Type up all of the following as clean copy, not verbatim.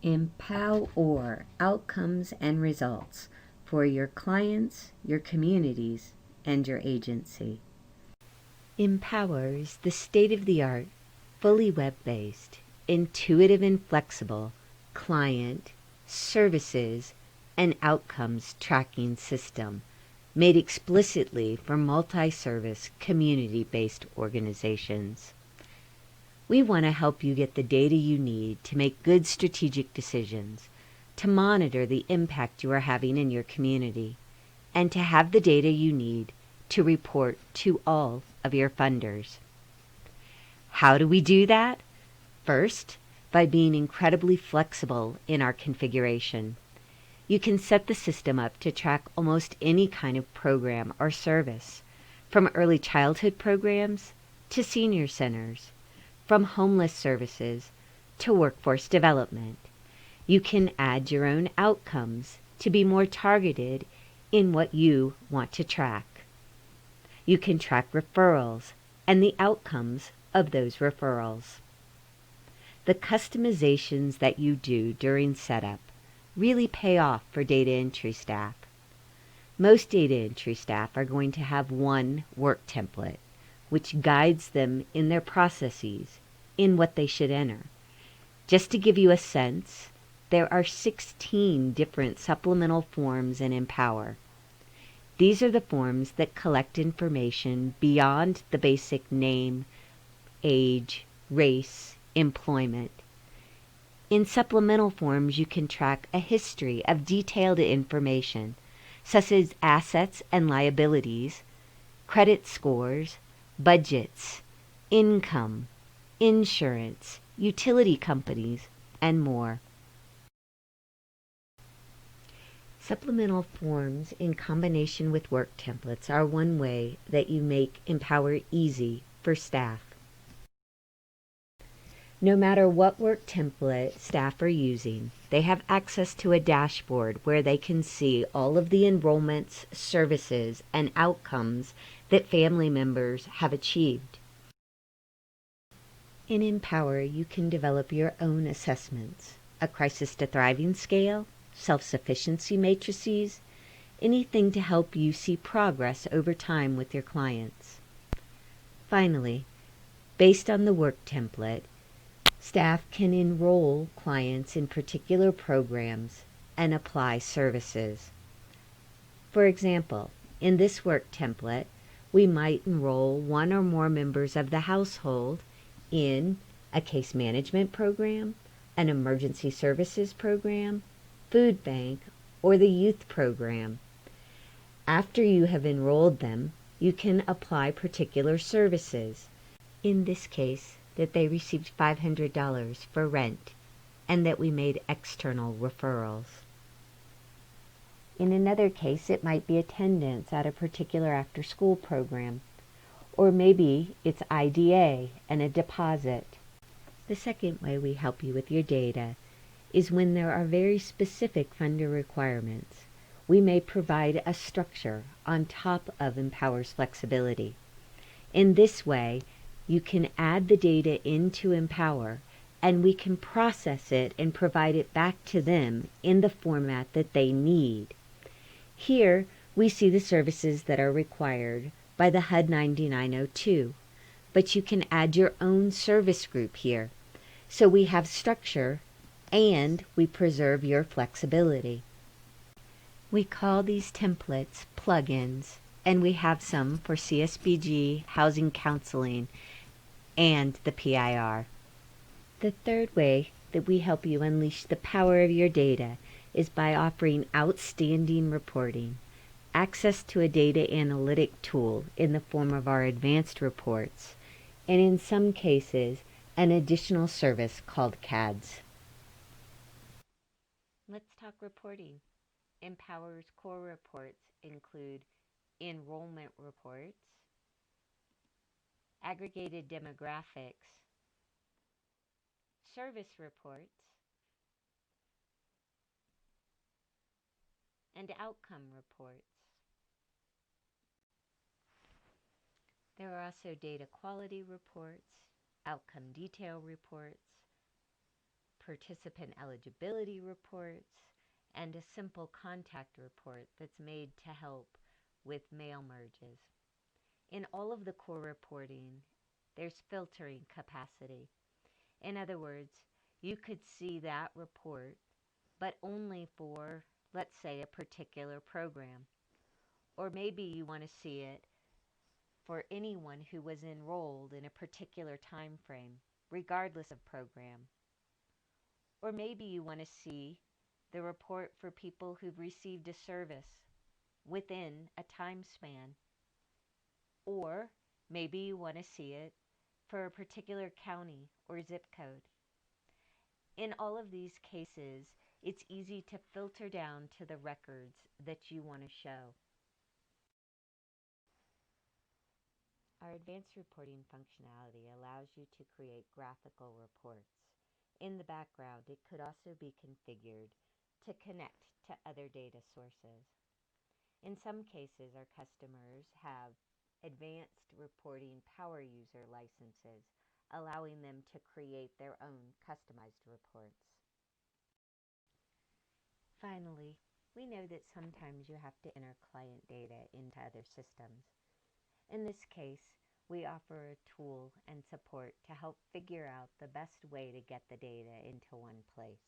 empowOR, outcomes and results for your clients, your communities, and your agency. empowOR is the state-of-the-art, fully web-based, intuitive and flexible client, services, and outcomes tracking system made explicitly for multi-service, community-based organizations. We want to help you get the data you need to make good strategic decisions, to monitor the impact you are having in your community, and to have the data you need to report to all of your funders. How do we do that? First, by being incredibly flexible in our configuration. You can set the system up to track almost any kind of program or service, from early childhood programs to senior centers, from homeless services to workforce development. You can add your own outcomes to be more targeted in what you want to track. You can track referrals and the outcomes of those referrals. The customizations that you do during setup really pay off for data entry staff. Most data entry staff are going to have one work template, which guides them in their processes in what they should enter. Just to give you a sense, there are 16 different supplemental forms in empowOR. These are the forms that collect information beyond the basic name, age, race, employment. In supplemental forms, you can track a history of detailed information, such as assets and liabilities, credit scores, budgets, income, insurance, utility companies, and more. Supplemental forms in combination with work templates are one way that you make empowOR easy for staff. No matter what work template staff are using, they have access to a dashboard where they can see all of the enrollments, services, and outcomes that family members have achieved. In empowOR, you can develop your own assessments, a crisis to thriving scale, self-sufficiency matrices, anything to help you see progress over time with your clients. Finally, based on the work template, staff can enroll clients in particular programs and apply services. For example, in this work template, we might enroll one or more members of the household in a case management program, an emergency services program, food bank, or the youth program. After you have enrolled them, you can apply particular services. In this case, that they received $500 for rent and that we made external referrals. In another case, it might be attendance at a particular after-school program, or maybe it's IDA and a deposit. The second way we help you with your data is when there are very specific funder requirements. We may provide a structure on top of empowOR's flexibility. In this way, you can add the data into empowOR, and we can process it and provide it back to them in the format that they need. Here, we see the services that are required by the HUD 9902, but you can add your own service group here. So we have structure, and we preserve your flexibility. We call these templates plugins, and we have some for CSBG, housing counseling, and the PIR. The third way that we help you unleash the power of your data is by offering outstanding reporting, access to a data analytic tool in the form of our advanced reports, and in some cases, an additional service called CADS. Let's talk reporting. empowOR's core reports include enrollment reports, aggregated demographics, service reports, and outcome reports. There are also data quality reports, outcome detail reports, participant eligibility reports, and a simple contact report that's made to help with mail merges. In all of the core reporting, there's filtering capacity. In other words, you could see that report, but only for, let's say, a particular program. Or maybe you want to see it for anyone who was enrolled in a particular time frame, regardless of program. Or maybe you want to see the report for people who've received a service within a time span. Or maybe you want to see it for a particular county or zip code. In all of these cases, it's easy to filter down to the records that you want to show. Our advanced reporting functionality allows you to create graphical reports. In the background, it could also be configured to connect to other data sources. In some cases, our customers have advanced reporting power user licenses, allowing them to create their own customized reports. Finally, we know that sometimes you have to enter client data into other systems. In this case, we offer a tool and support to help figure out the best way to get the data into one place.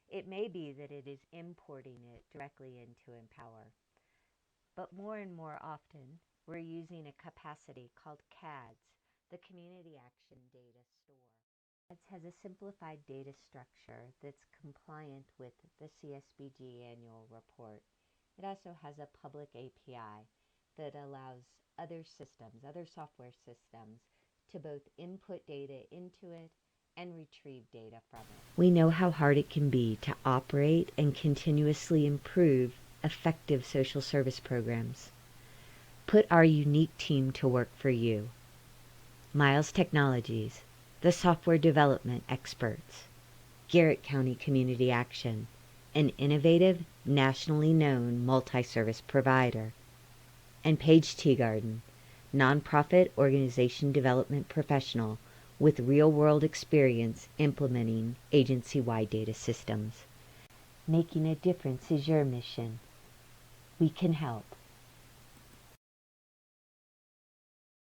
It may be that it is importing it directly into empowOR, but more and more often, we're using a capacity called CADS, the Community Action Data Store. CADS has a simplified data structure that's compliant with the CSBG annual report. It also has a public API that allows other systems, other software systems, to both input data into it and retrieve data from it. We know how hard it can be to operate and continuously improve effective social service programs. Put our unique team to work for you. Miles Technologies, the software development experts, Garrett County Community Action, an innovative, nationally known multi-service provider, and Paige Teagarden, nonprofit organization development professional with real-world experience implementing agency-wide data systems. Making a difference is your mission. We can help.